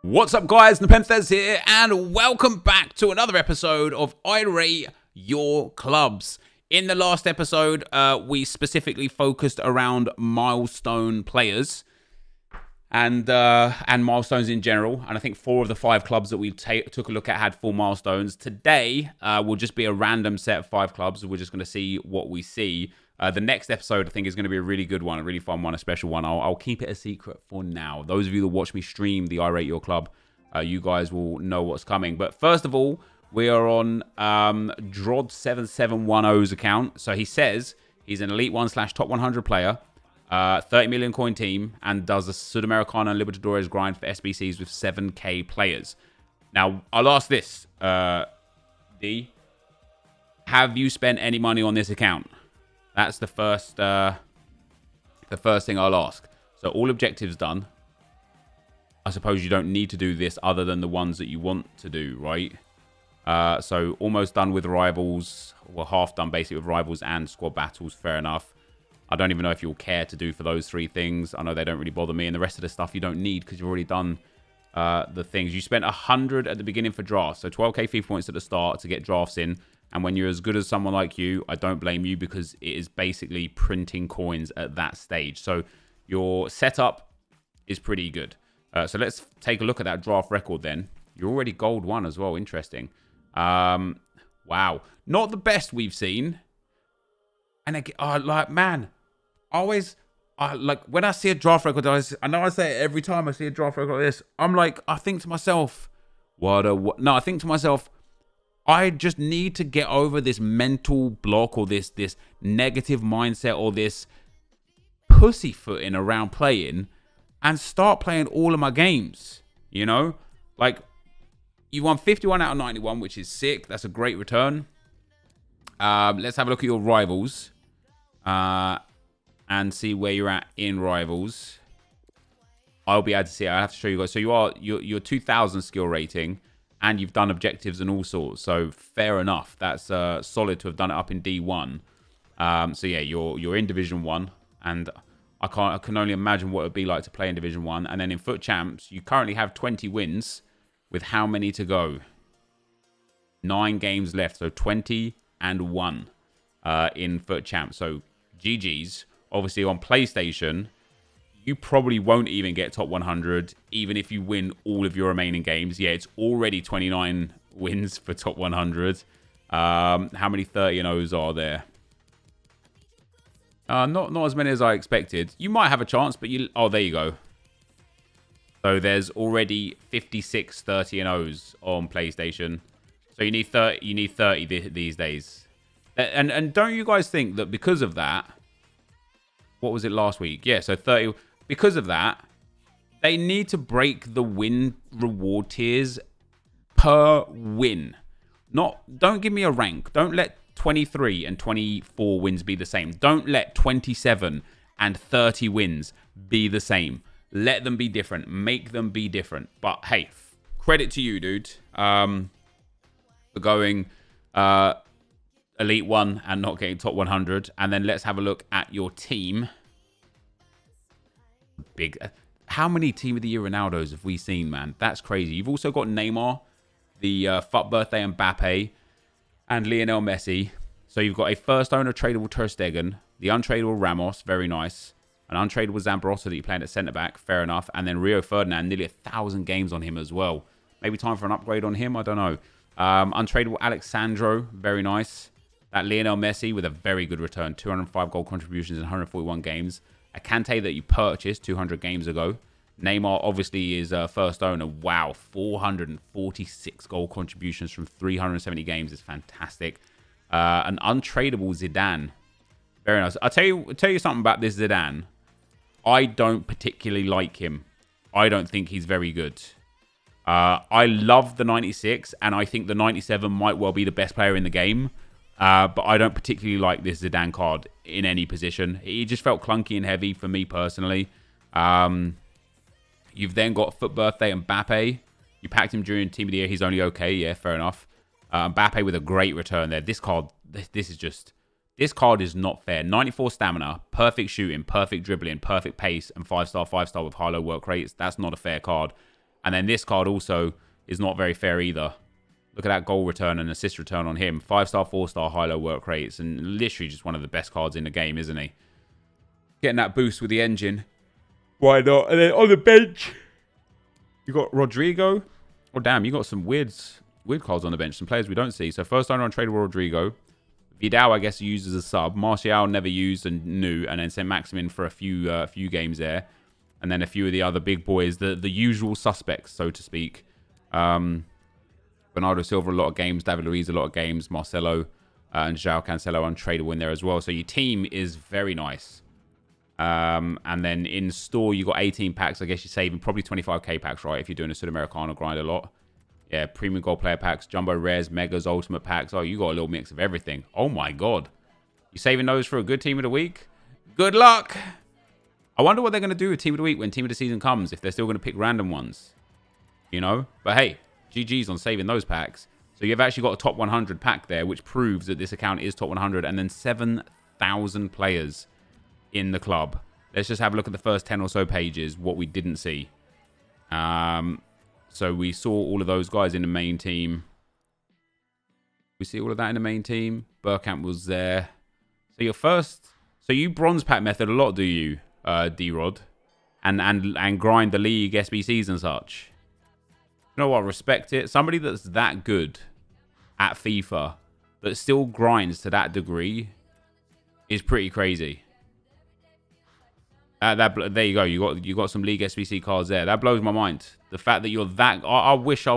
What's up, guys? NepentheZ here, and welcome back to another episode of I Rate Your Clubs. In the last episode, we specifically focused around milestone players and milestones in general. And I think 4 of the 5 clubs that we took a look at had full milestones. Today will just be a random set of 5 clubs. We're just going to see what we see. The next episode, I think, is going to be a really good one, a really fun one, a special one. I'll keep it a secret for now. Those of you that watch me stream the I Rate Your Club, you guys will know what's coming. But first of all, we are on Drod7710's account. So he says he's an Elite 1/Top 100 player, 30 million coin team, and does the Sudamericana and Libertadores grind for SBCs with 7K players. Now, I'll ask this, D. Have you spent any money on this account? That's the first thing I'll ask. So all objectives done. I suppose you don't need to do this other than the ones that you want to do, right? So almost done with rivals. Well, half done basically with rivals and squad battles. Fair enough. I don't even know if you'll care to do for those 3 things. I know they don't really bother me. And the rest of the stuff you don't need because you've already done the things. You spent 100 at the beginning for drafts. So 12k FIFA points at the start to get drafts in. And when you're as good as someone like you, I don't blame you because it is basically printing coins at that stage. So your setup is pretty good. So let's take a look at that draft record then. You're already gold 1 as well. Interesting. Wow. Not the best we've seen. And again, like, man, always, like, when I see a draft record, I know I say it every time I see a draft record like this. I'm like, I think to myself, no, I think to myself, I just need to get over this mental block or this negative mindset or this pussyfooting around playing and start playing all of my games, you know? Like, you won 51 out of 91, which is sick. That's a great return. Let's have a look at your rivals and see where you're at in rivals. I'll be able to see it. I have to show you guys. So you're 2,000 skill rating. And you've done objectives and all sorts. So fair enough. That's solid to have done it up in D1. So yeah, you're in Division 1. And I can only imagine what it would be like to play in Division 1. And then in Foot Champs, you currently have 20 wins with how many to go? 9 games left. So 20 and 1 in Foot Champs. So GG's. Obviously on PlayStation, you probably won't even get top 100, even if you win all of your remaining games. Yeah, it's already 29 wins for top 100. How many 30-0s are there? Not as many as I expected. You might have a chance, but you... Oh, there you go. So there's already 56 30-0s on PlayStation. So you need 30. You need 30 these days. And don't you guys think that because of that... What was it last week? Yeah, so 30... Because of that, they need to break the win reward tiers per win. Don't give me a rank. Don't let 23 and 24 wins be the same. Don't let 27 and 30 wins be the same. Let them be different. Make them be different. But hey, credit to you, dude, for going Elite 1 and not getting top 100. And then let's have a look at your team. Big. How many Team of the Year Ronaldos have we seen, man? That's crazy. You've also got Neymar, the FUT birthday Mbappe, and Lionel Messi. So you've got a first owner tradable Ter Stegen, the untradeable Ramos, very nice, an untradeable Zambrotta that you're playing at centre back, fair enough, and then Rio Ferdinand, nearly 1,000 games on him as well. Maybe time for an upgrade on him, I don't know. Untradeable Alexandro, very nice. That Lionel Messi with a very good return, 205 goal contributions in 141 games. A Kante that you purchased 200 games ago. Neymar obviously is first owner. Wow, 446 goal contributions from 370 games is fantastic. An untradeable Zidane, very nice. I'll tell you something about this Zidane. I don't particularly like him. I don't think he's very good. I love the 96, and I think the 97 might well be the best player in the game. But I don't particularly like this Zidane card in any position. He just felt clunky and heavy for me personally. You've then got Foot Birthday Mbappe. You packed him during Team of the Year. He's only okay. Yeah, fair enough. Mbappe with a great return there. This card, this card is not fair. 94 stamina, perfect shooting, perfect dribbling, perfect pace, and 5-star with high-low work rates. That's not a fair card. And then this card also is not very fair either. Look at that goal return and assist return on him. 5-star, 4-star, high-low work rates. And literally just one of the best cards in the game, isn't he? Getting that boost with the engine. Why not? And then on the bench, you got Rodrigo. Oh, damn. You got some weird cards on the bench. Some players we don't see. So first owner untradeable Rodrigo. Vidal, I guess, used as a sub. Martial never used and new. And then St. Maximin for a few games there. And then a few of the other big boys. The usual suspects, so to speak. Bernardo Silva, a lot of games. David Luiz, a lot of games. Marcelo and João Cancelo untradeable in there as well. So your team is very nice. And then in store, you got 18 packs. I guess you're saving probably 25k packs, right? If you're doing a Sudamericana grind a lot. Yeah, premium gold player packs, jumbo rares, megas, ultimate packs. Oh, you got a little mix of everything. Oh my god. You saving those for a good team of the week? Good luck. I wonder what they're going to do with team of the week when team of the season comes. If they're still going to pick random ones. You know? But hey, GG's on saving those packs. So you've actually got a top 100 pack there, which proves that this account is top 100. And then 7,000 players in the club. Let's just have a look at the first 10 or so pages, what we didn't see. So we saw all of those guys in the main team. We see all of that in the main team. Burkamp was there. So your first... So you bronze pack method a lot, do you, D-Rod? And grind the league, SBCs and such. You know what? Respect it. Somebody that's that good at FIFA that still grinds to that degree is pretty crazy. There you go. You got some League SBC cards there. That blows my mind. The fact that you're that... I wish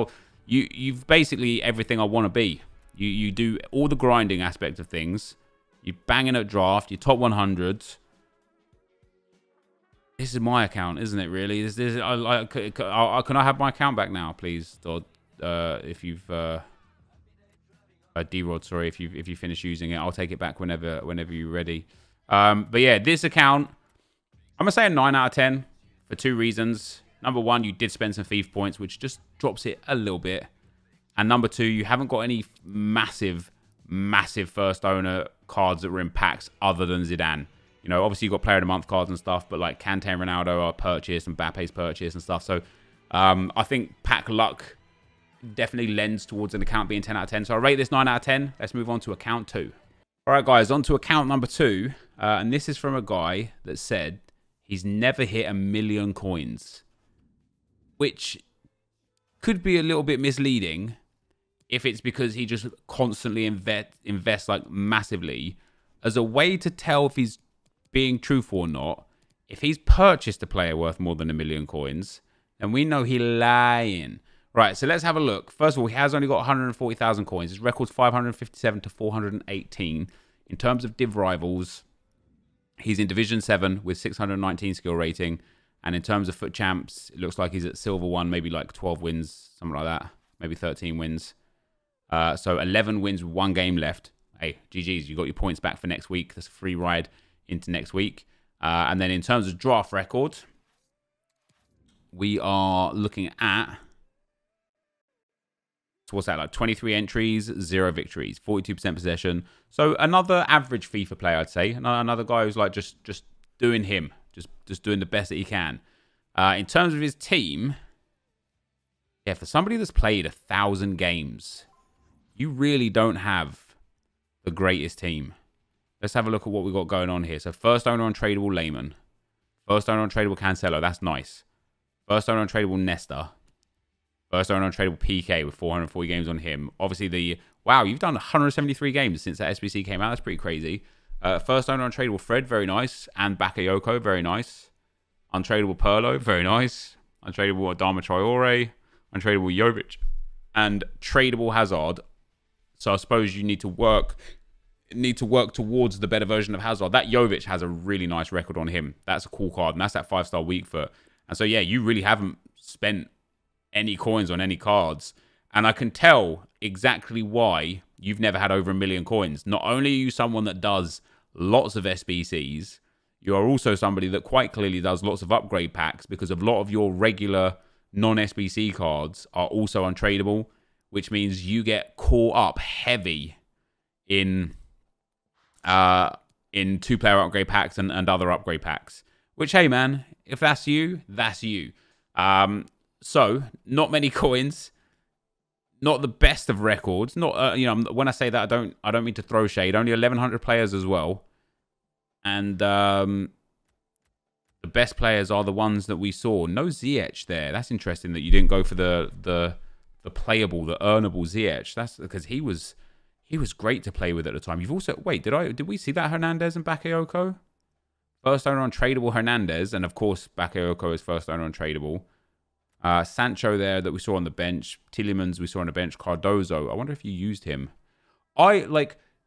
you've basically everything I want to be. You do all the grinding aspect of things. You're banging at draft. You're top 100s. This is my account, isn't it, really? Can I have my account back now, please? Or if you've... D-Rod, sorry. If you finish using it, I'll take it back whenever you're ready. But yeah, this account... I'm going to say a 9 out of 10 for two reasons. Number one, you did spend some FIFA points, which just drops it a little bit. And number two, you haven't got any massive first owner cards that were in packs other than Zidane. You know, obviously you've got player of the month cards and stuff, but like Kante and Ronaldo are purchased and Mbappe's purchased and stuff. So I think pack luck definitely lends towards an account being 10 out of 10. So I rate this 9 out of 10. Let's move on to account 2. All right, guys, on to account number 2. And this is from a guy that said he's never hit 1 million coins, which could be a little bit misleading if it's because he just constantly invests like massively. As a way to tell if he's being truthful or not, if he's purchased a player worth more than 1 million coins, then we know he's lying. Right, so let's have a look. First of all, he has only got 140,000 coins. His record's 557 to 418. In terms of div rivals, he's in Division 7 with 619 skill rating. And in terms of foot champs, it looks like he's at Silver 1, maybe like 12 wins, something like that. Maybe 13 wins. So 11 wins with 1 game left. Hey, GG's, you got your points back for next week. That's a free ride into next week. And then in terms of draft record, we are looking at... So what's that, like 23 entries, 0 victories, 42% possession. So another average FIFA player, I'd say. Another guy who's like just doing him, just doing the best that he can. In terms of his team, yeah, for somebody that's played 1,000 games, you really don't have the greatest team. Let's have a look at what we've got going on here. So first owner untradeable Lehman. First owner untradeable Cancelo. That's nice. First owner untradeable Nesta. First owner untradeable PK with 440 games on him. Obviously, wow, you've done 173 games since that SBC came out. That's pretty crazy. First owner untradeable Fred, very nice. And Bakayoko, very nice. Untradeable Perlo, very nice. Untradeable Adama Traore. Untradeable Jovic. And tradable Hazard. So I suppose you need to work towards the better version of Hazard. That Jovic has a really nice record on him. That's a cool card. And that's that 5-star weak foot. And so, yeah, you really haven't spent any coins on any cards. And I can tell exactly why you've never had over 1 million coins. Not only are you someone that does lots of SBCs, you are also somebody that quite clearly does lots of upgrade packs, because a lot of your regular non-SBC cards are also untradeable, which means you get caught up heavy in 2-player upgrade packs and other upgrade packs. Which, hey man, if that's you, that's you. So, not many coins. Not the best of records. Not you know, when I say that, I don't mean to throw shade. Only 1,100 players as well. And the best players are the ones that we saw. No ZH there. That's interesting that you didn't go for the playable, the earnable ZH. That's because he was great to play with at the time. You've also did we see that Hernandez and Bakayoko? First owner on tradable Hernandez, and of course Bakayoko is first owner on tradable. Sancho there that we saw on the bench. Tielemans we saw on the bench. Cardozo. I wonder if you used him.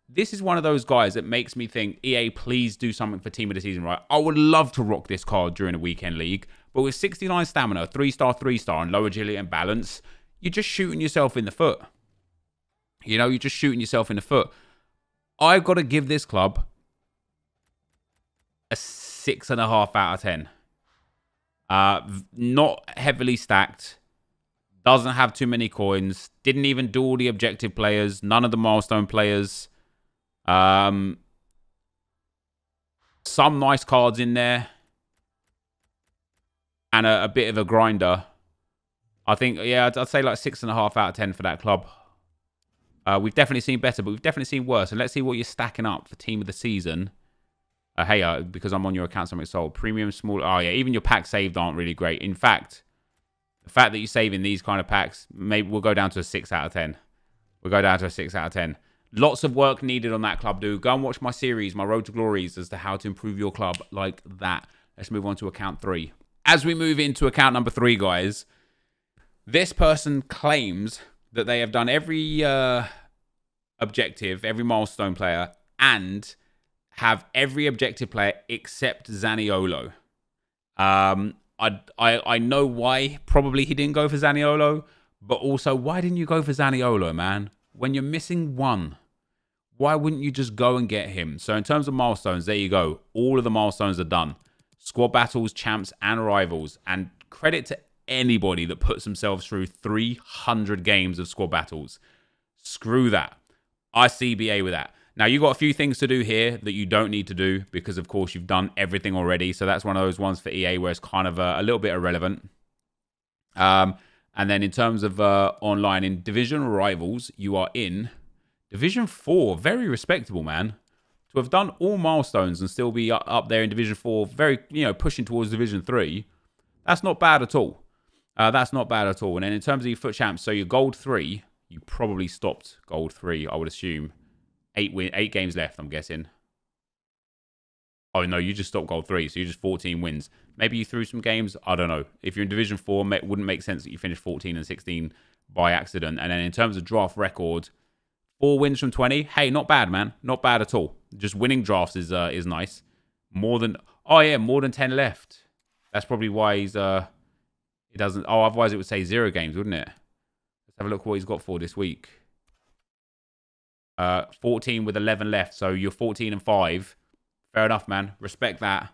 This is one of those guys that makes me think, EA, please do something for Team of the Season, right? I would love to rock this card during a weekend league, but with 69 stamina, 3-star, 3-star, and low agility and balance, you're just shooting yourself in the foot. You know, you're just shooting yourself in the foot. I've got to give this club a 6.5 out of 10. Not heavily stacked. Doesn't have too many coins. Didn't even do all the objective players. None of the milestone players. Some nice cards in there. And a bit of a grinder. I think, yeah, I'd say like 6.5 out of 10 for that club. We've definitely seen better, but we've definitely seen worse. And let's see what you're stacking up for Team of the Season. Hey, because I'm on your account, something sold. Premium, small. Oh, yeah, even your packs saved aren't really great. In fact, the fact that you save in these kind of packs, maybe we'll go down to a 6 out of 10. We'll go down to a 6 out of 10. Lots of work needed on that club, dude. Go and watch my series, my Road to Glories, as to how to improve your club like that. Let's move on to account 3. As we move into account number 3, guys, this person claims that they have done every objective, every milestone player, and have every objective player except Zaniolo. I know why probably he didn't go for Zaniolo, but also why didn't you go for Zaniolo, man? When you're missing one, why wouldn't you just go and get him? So in terms of milestones, there you go. All of the milestones are done. Squad battles, champs, and rivals. And credit to anybody that puts themselves through 300 games of squad battles. Screw that. I CBA with that. Now, you've got a few things to do here that you don't need to do because, of course, you've done everything already. So that's one of those ones for EA where it's kind of a little bit irrelevant. And then in terms of online, in Division Rivals, you are in Division 4. Very respectable, man. To have done all milestones and still be up there in Division 4, very, pushing towards Division 3, that's not bad at all. That's not bad at all. And then in terms of your FUT champs, so your Gold 3, you probably stopped Gold 3, I would assume. 8 games left, I'm guessing. Oh, no, you just stopped Gold 3, so you're just 14 wins. Maybe you threw some games. I don't know. If you're in Division 4, it wouldn't make sense that you finish 14 and 16 by accident. And then in terms of draft record, 4 wins from 20. Hey, not bad, man. Not bad at all. Just winning drafts is nice. More than 10 left. That's probably why he's it doesn't. Oh, otherwise it would say 0 games, wouldn't it? Let's have a look what he's got for this week. 14 with 11 left, so you're 14 and 5. Fair enough, man. Respect that.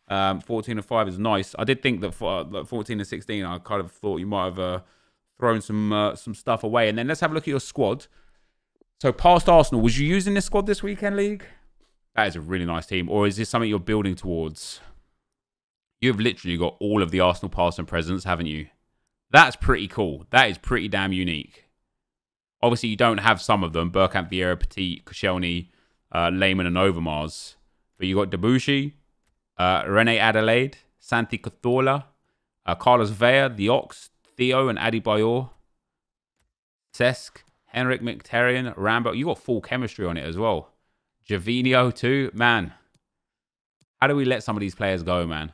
14 and 5 is nice. I did think that for 14 and 16, I kind of thought you might have thrown some stuff away. And then let's have a look at your squad. So past Arsenal, was you using this squad this weekend league? That is a really nice team. Or is this something you're building towards? You've literally got all of the Arsenal past and presents, haven't you? That's pretty cool. That is pretty damn unique. Obviously, you don't have some of them. Bergkamp, Vieira, Petit, Koscielny, Lehmann, and Overmars. But you got Debussy, Rene Adelaide, Santi Cazorla, Carlos Vea, The Ox, Theo, and Adebayor. Cesc, Henrik Mkhitaryan, Rambo. You got full chemistry on it as well. Javinho too. Man, how do we let some of these players go, man?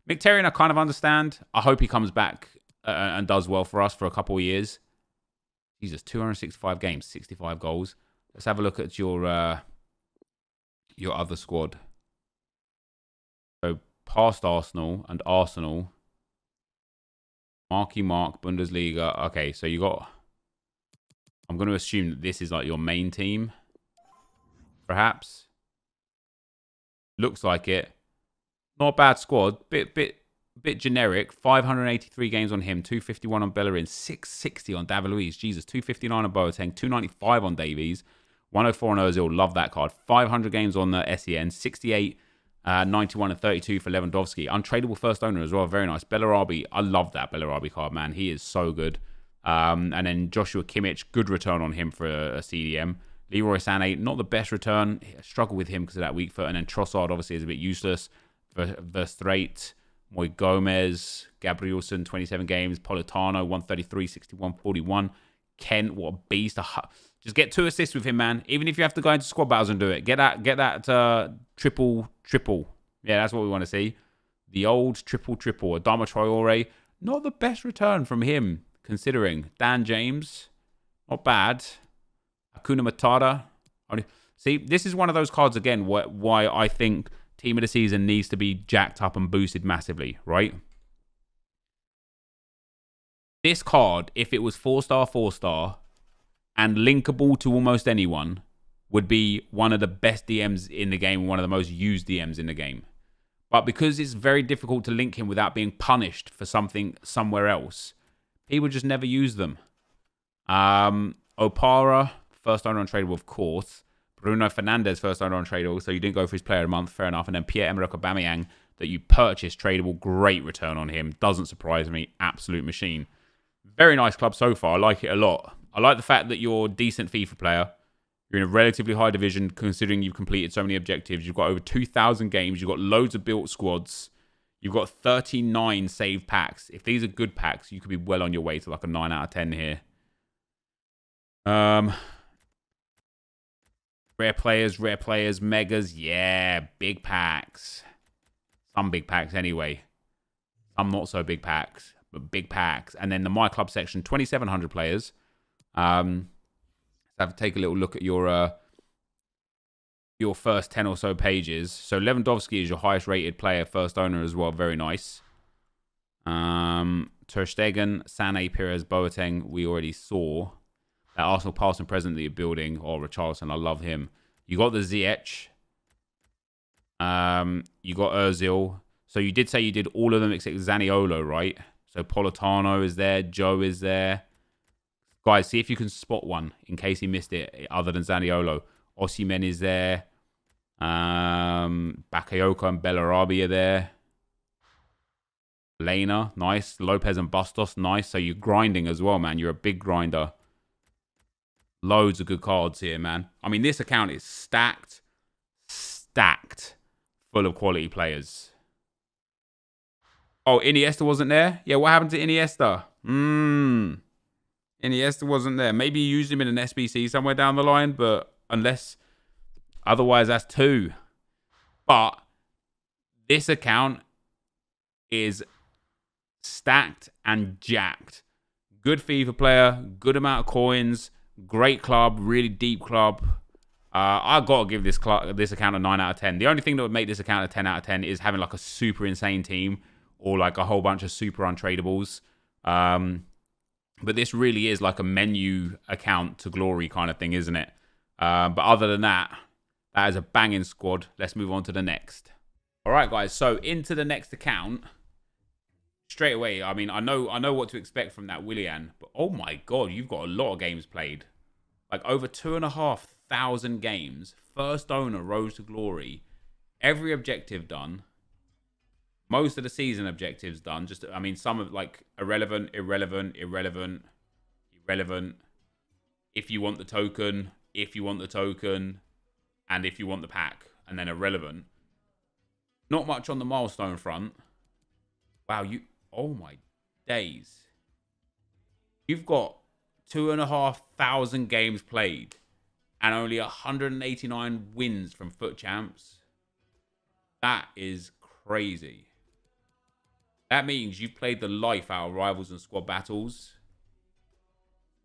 Mkhitaryan, I kind of understand. I hope he comes back and does well for us for a couple of years. Jesus, 265 games, 65 goals. Let's have a look at your other squad. So, past Arsenal and Arsenal. Marky Mark, Bundesliga. Okay, so you got... I'm going to assume that this is like your main team. Perhaps. Looks like it. Not a bad squad. Bit generic. 583 games on him. 251 on Bellerin. 660 on David Luiz. Jesus. 259 on Boateng. 295 on Davies. 104 on Ozil. Love that card. 500 games on the SEN. 68 91 and 32 for Lewandowski. Untradeable first owner as well. Very nice. Bellarabi. I love that Bellarabi card, man. He is so good. And then Joshua Kimmich. Good return on him for a CDM. Leroy Sané. Not the best return. I struggle with him because of that weak foot. And then Trossard obviously is a bit useless. Verstraete. Moy Gomez. Gabrielson. 27 games. Politano. 133, 61, 41. Kent. What a beast. Just get 2 assists with him, man. Even if you have to go into squad battles and do it. Get that triple. Yeah, that's what we want to see. The old triple. Adama Traore. Not the best return from him, considering. Dan James. Not bad. Hakuna Matata. See, this is one of those cards, again, why I think Team of the Season needs to be jacked up and boosted massively, right? This card, if it was 4-star, 4-star, and linkable to almost anyone, would be one of the best DMs in the game, one of the most used DMs in the game. But because it's very difficult to link him without being punished for something somewhere else, people just never use them. Opara, first owner untradeable, of course. Bruno Fernandes, first owner untradeable, so you didn't go for his player of the month, fair enough. And then Pierre-Emerick Aubameyang, that you purchased tradable, great return on him. Doesn't surprise me, absolute machine. Very nice club so far, I like it a lot. I like the fact that you're a decent FIFA player. You're in a relatively high division, considering you've completed so many objectives. You've got over 2,000 games. You've got loads of built squads. You've got 39 saved packs. If these are good packs, you could be well on your way to like a 9 out of 10 here. Rare players, megas. Yeah, big packs. Some big packs anyway. Some not so big packs, but big packs. And then the My Club section, 2,700 players. Have to take a little look at your first 10 or so pages. So Lewandowski is your highest rated player, first owner as well. Very nice. Ter Stegen, Sané, Pires, Boateng, we already saw. That Arsenal past and present that you're building. Oh, Richarlison, I love him. You got the Ziyech. You got Ozil. So you did say you did all of them except Zaniolo, right? So Politano is there. Joe is there. Guys, see if you can spot one in case he missed it other than Zaniolo. Osimhen is there. Bakayoko and Bellarabi are there. Lena, nice. Lopez and Bustos, nice. So you're grinding as well, man. You're a big grinder. Loads of good cards here, man. I mean, this account is stacked full of quality players. Oh, Iniesta wasn't there? Yeah, what happened to Iniesta? Iniesta wasn't there. Maybe you used him in an SBC somewhere down the line, but unless... Otherwise, that's 2. But this account is stacked and jacked. Good FIFA player, good amount of coins, great club, really deep club. I got to give this account a 9 out of 10. The only thing that would make this account a 10 out of 10 is having like a super insane team or like a whole bunch of super untradables. But this really is like a menu account to glory kind of thing, isn't it? But other than that, that is a banging squad. Let's move on to the next. All right, guys. So into the next account. Straight away, I mean, I know what to expect from that Willian. But oh my God, you've got a lot of games played. Like over 2,500 games. First owner rose to glory. Every objective done. Most of the season objectives done. Just, I mean, some of like irrelevant. If you want the token, and if you want the pack, and then irrelevant. Not much on the milestone front. Wow, oh my days. You've got 2,500 games played and only 189 wins from FUT Champs. That is crazy. That means you've played the life out of rivals and squad battles.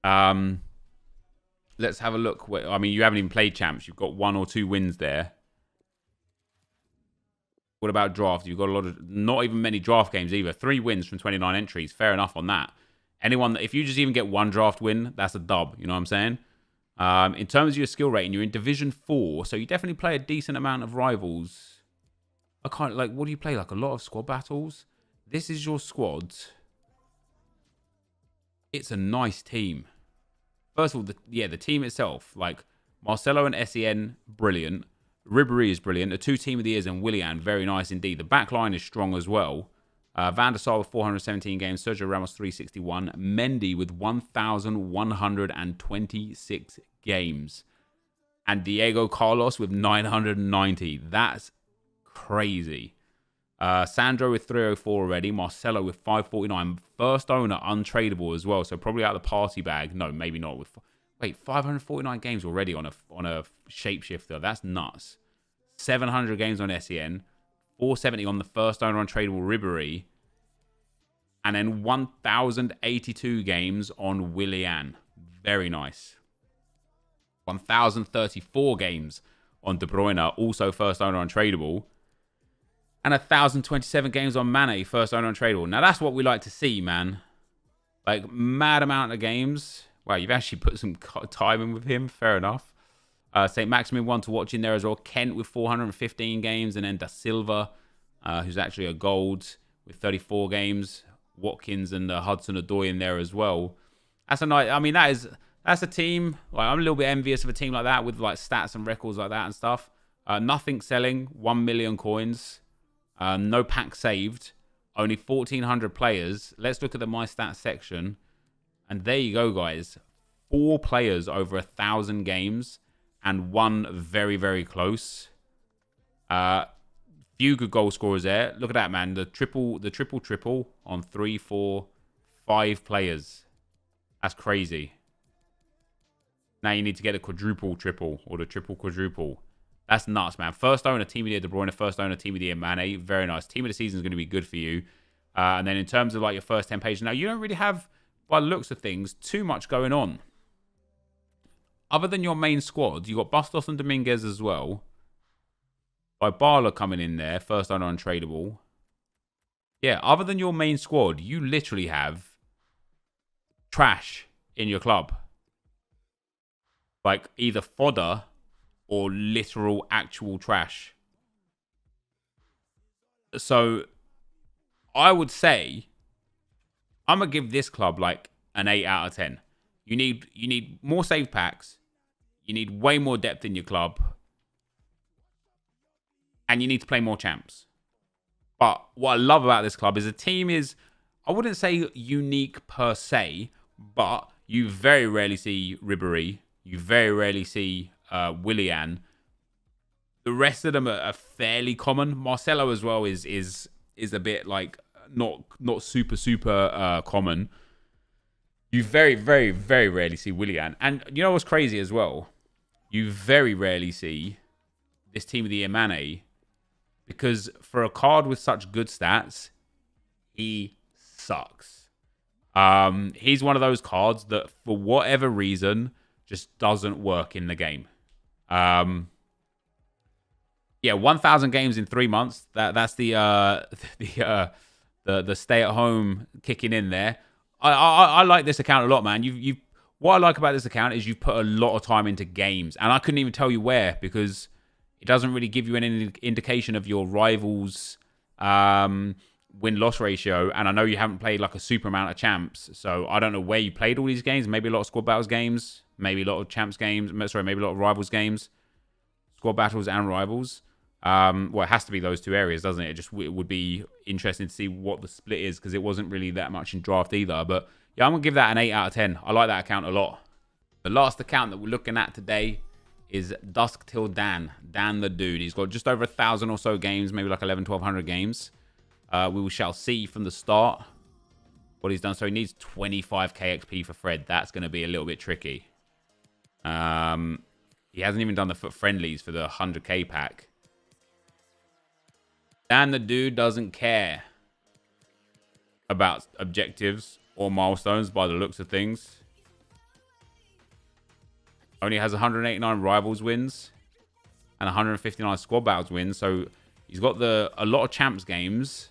Let's have a look. I mean, you haven't even played champs. You've got 1 or 2 wins there. What about draft? You've got a lot of... Not even many draft games either. 3 wins from 29 entries. Fair enough on that. Anyone... If you just even get 1 draft win, that's a dub. You know what I'm saying? In terms of your skill rating, you're in Division 4. So you definitely play a decent amount of rivals. I can't... Like, what do you play? Like, a lot of squad battles? This is your squad. It's a nice team. First of all, the team itself, like Marcelo and SEN, brilliant. Ribéry is brilliant. The 2 team of the years and Willian, very nice indeed. The back line is strong as well. Van der Sar with 417 games. Sergio Ramos 361. Mendy with 1,126 games. And Diego Carlos with 990. That's crazy. Sandro with 304 already. Marcelo with 549. First owner, untradeable as well. So probably out of the party bag. No, maybe not. Wait, 549 games already on a shapeshifter. That's nuts. 700 games on SEN. 470 on the first owner, untradeable Ribéry. And then 1,082 games on Willian. Very nice. 1,034 games on De Bruyne. Also first owner, untradeable. And 1,027 games on Mane, first owner untradeable. Now, that's what we like to see, man. Like, mad amount of games. Wow, you've actually put some time in with him. Fair enough. St. Maximin one to watch in there as well. Kent with 415 games. And then Da Silva, who's actually a gold with 34 games. Watkins and Hudson-Odoi in there as well. That's a nice... I mean, that's a team... Like, I'm a little bit envious of a team like that with, like, stats and records like that and stuff. Nothing selling. 1 million coins. No pack saved. Only 1,400 players. Let's look at the My Stats section. And there you go, guys. 4 players over 1,000 games. And 1 very, very close. Few good goal scorers there. Look at that, man. The triple on 3, 4, 5 players. That's crazy. Now you need to get a quadruple triple. Or the triple quadruple. That's nuts, man. First owner, team of the year, De Bruyne. First owner, team of the year, Mane. Very nice. Team of the season is going to be good for you. And then in terms of like your first 10 pages, now you don't really have, by the looks of things, too much going on. Other than your main squad, you got Bustos and Dominguez as well. Dybala coming in there, first owner untradeable. Yeah, other than your main squad, you literally have trash in your club. Like either fodder or literal actual trash. So I would say I'm gonna give this club like an 8 out of 10. You need more save packs. You need way more depth in your club. And you need to play more champs. But what I love about this club is the team is, I wouldn't say unique per se, but you very rarely see Ribéry. You very rarely see Willian. The rest of them are fairly common. Marcelo as well is a bit like not super common. You very rarely see Willian. And you know what's crazy as well? You very rarely see this team of the year Mane, because for a card with such good stats, he sucks. He's one of those cards that for whatever reason just doesn't work in the game. Yeah, 1,000 games in 3 months. That's the stay at home kicking in there. I like this account a lot, man. What I like about this account is you've put a lot of time into games, and I couldn't even tell you where, because it doesn't really give you any indication of your rivals' win-loss ratio. And I know you haven't played like a super amount of champs, so I don't know where you played all these games. Maybe a lot of squad battles games, maybe a lot of champs games. Sorry, maybe a lot of rivals games, squad battles and rivals. Well, it has to be those 2 areas, doesn't it? It would be interesting to see what the split is, because it wasn't really that much in draft either. But yeah, I'm gonna give that an 8 out of 10. I like that account a lot. The last account that we're looking at today is Dusk Till Dan. Dan the Dude. He's got just over 1,000 or so games, maybe like 1,100 games. We shall see from the start what he's done. So he needs 25k XP for Fred. That's going to be a little bit tricky. He hasn't even done the foot friendlies for the 100k pack. Dan the Dude doesn't care about objectives or milestones by the looks of things. Only has 189 rivals wins and 159 squad battles wins. So he's got a lot of champs games,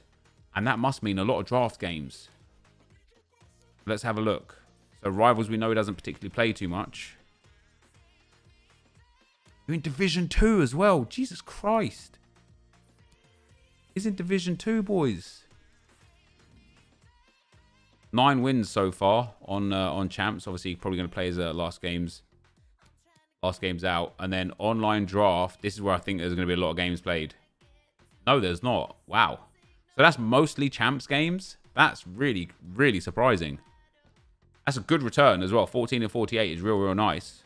and that must mean a lot of draft games. Let's have a look. So rivals, we know he doesn't particularly play too much. You're in Division 2 as well. Jesus Christ. He's in Division 2, boys. 9 wins so far on champs. Obviously, probably going to play his last games Last game's out. And then online draft. This is where I think there's going to be a lot of games played. No, there's not. Wow. So that's mostly champs games. That's really, really surprising. That's a good return as well. 14 and 48 is real, real nice.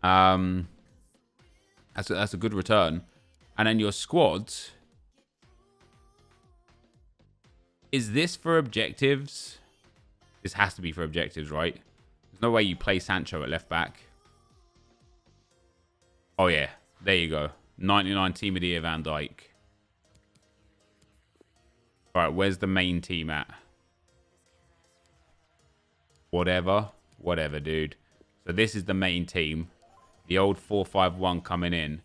That's a good return. And then your squads. Is this for objectives? This has to be for objectives, right? There's no way you play Sancho at left back. Oh, yeah. There you go. 99 team of the year, Van Dijk. All right, where's the main team at? Whatever, dude. So this is the main team. The old 4-5-1 coming in.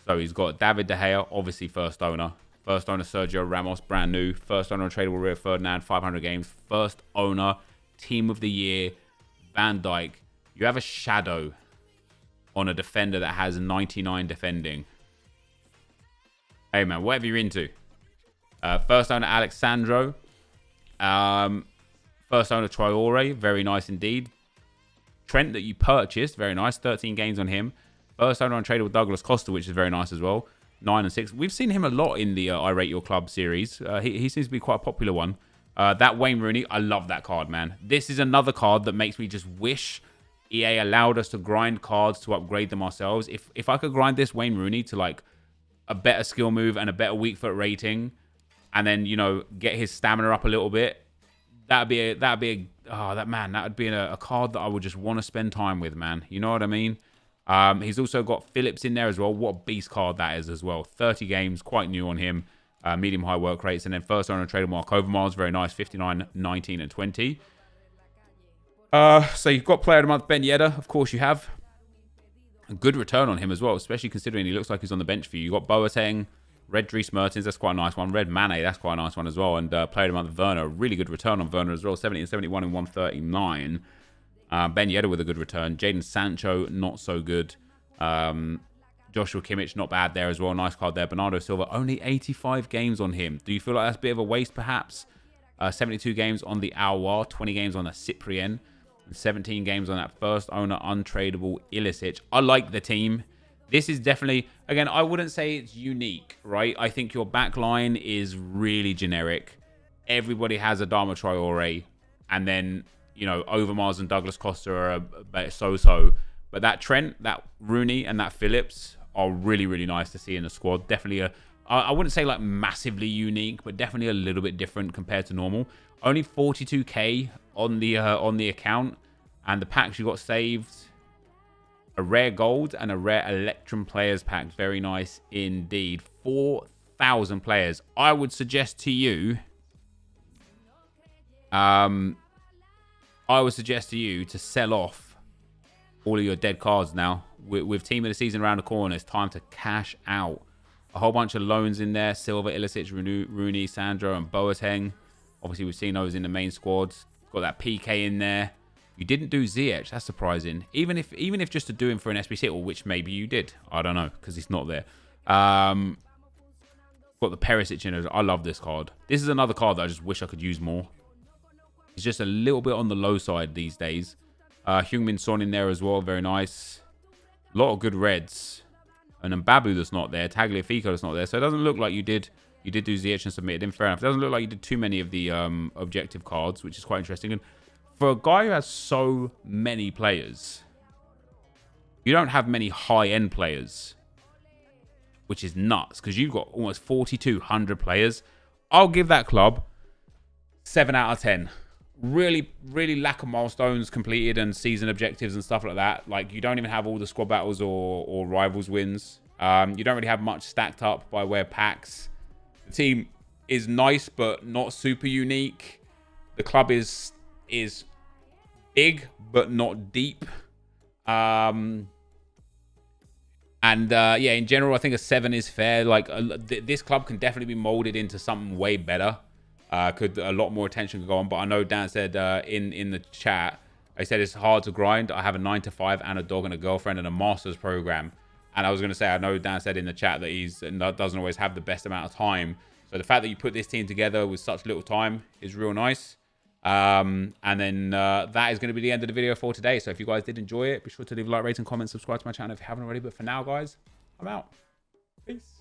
So he's got David De Gea, obviously first owner. First owner Sergio Ramos, brand new. First owner tradable Rio Ferdinand, 500 games. First owner, team of the year, Van Dijk. You have a shadow on a defender that has 99 defending. Hey, man, whatever you're into. First owner Alexandro. First owner Traore. Very nice indeed. Trent that you purchased. Very nice. 13 games on him. First owner untradeable Douglas Costa, which is very nice as well. 9 and 6. We've seen him a lot in the I Rate Your Club series. He seems to be quite a popular one. That Wayne Rooney, I love that card, man. This is another card that makes me just wish EA allowed us to grind cards to upgrade them ourselves. If I could grind this Wayne Rooney to like a better skill move and a better weak foot rating, and then, you know, get his stamina up a little bit, that would be a card that I would just want to spend time with, man. You know what I mean? He's also got Phillips in there as well. What a beast card that is as well. 30 games, quite new on him. Medium-high work rates. And then first owner tradable Mark Overmars, very nice. 59, 19, and 20. So you've got player of the month, Ben Yedder. Of course you have. A good return on him as well, especially considering he looks like he's on the bench for you. You've got Boateng, Red Dries Mertens, that's quite a nice one. Red Mane, that's quite a nice one as well. And player of the month, Werner, really good return on Werner as well. 70 and 71 and 139. Ben Yedder with a good return. Jadon Sancho, not so good. Joshua Kimmich, not bad there as well. Nice card there. Bernardo Silva, only 85 games on him. Do you feel like that's a bit of a waste, perhaps? 72 games on the Aouar, 20 games on the Cyprien, and 17 games on that first owner untradeable Ilicic. I like the team. This is definitely, again, I wouldn't say it's unique, right? I think your back line is really generic. Everybody has a Adama Traore, and then, you know, Overmars and Douglas Costa are a bit so-so. But that Trent, that Rooney, and that Phillips are really, really nice to see in the squad. Definitely I wouldn't say like massively unique, but definitely a little bit different compared to normal. Only 42k on the account, and the packs you got saved: a rare gold and a rare Electrum players pack. Very nice indeed. 4,000 players. I would suggest to you, to sell off all of your dead cards now. With team of the season around the corner, it's time to cash out. A whole bunch of loans in there: Silva, Ilicic, Rooney, Sandro, and Boateng. Obviously, we've seen those in the main squads. Got that PK in there. You didn't do Ziyech. That's surprising. Even if just to do him for an SBC, or which maybe you did. I don't know, because he's not there. Got the Perisic in it. I love this card. This is another card that I just wish I could use more. He's just a little bit on the low side these days. Heung-min Son in there as well. Very nice. A lot of good reds. And then Babu that's not there. Tagliafico that's not there. So it doesn't look like you did do Ziyech and submitted him. Fair enough. It doesn't look like you did too many of the objective cards, which is quite interesting. And for a guy who has so many players, you don't have many high-end players, which is nuts, because you've got almost 4,200 players. I'll give that club 7 out of 10. Really, really lack of milestones completed and season objectives and stuff like that. Like, you don't even have all the squad battles or rivals wins. You don't really have much stacked up by way of packs. The team is nice, but not super unique. The club is big, but not deep. Yeah, in general, I think a 7 is fair. Like, this club can definitely be molded into something way better. A lot more attention could go on, but I know Dan said in the chat, I said it's hard to grind. I have a 9 to 5 and a dog and a girlfriend and a master's program. And I was going to say, I know Dan said in the chat that he doesn't always have the best amount of time. So the fact that you put this team together with such little time is real nice. And then that is going to be the end of the video for today. So if you guys did enjoy it, be sure to leave a like, rate, and comment, subscribe to my channel if you haven't already. But for now, guys, I'm out. Peace.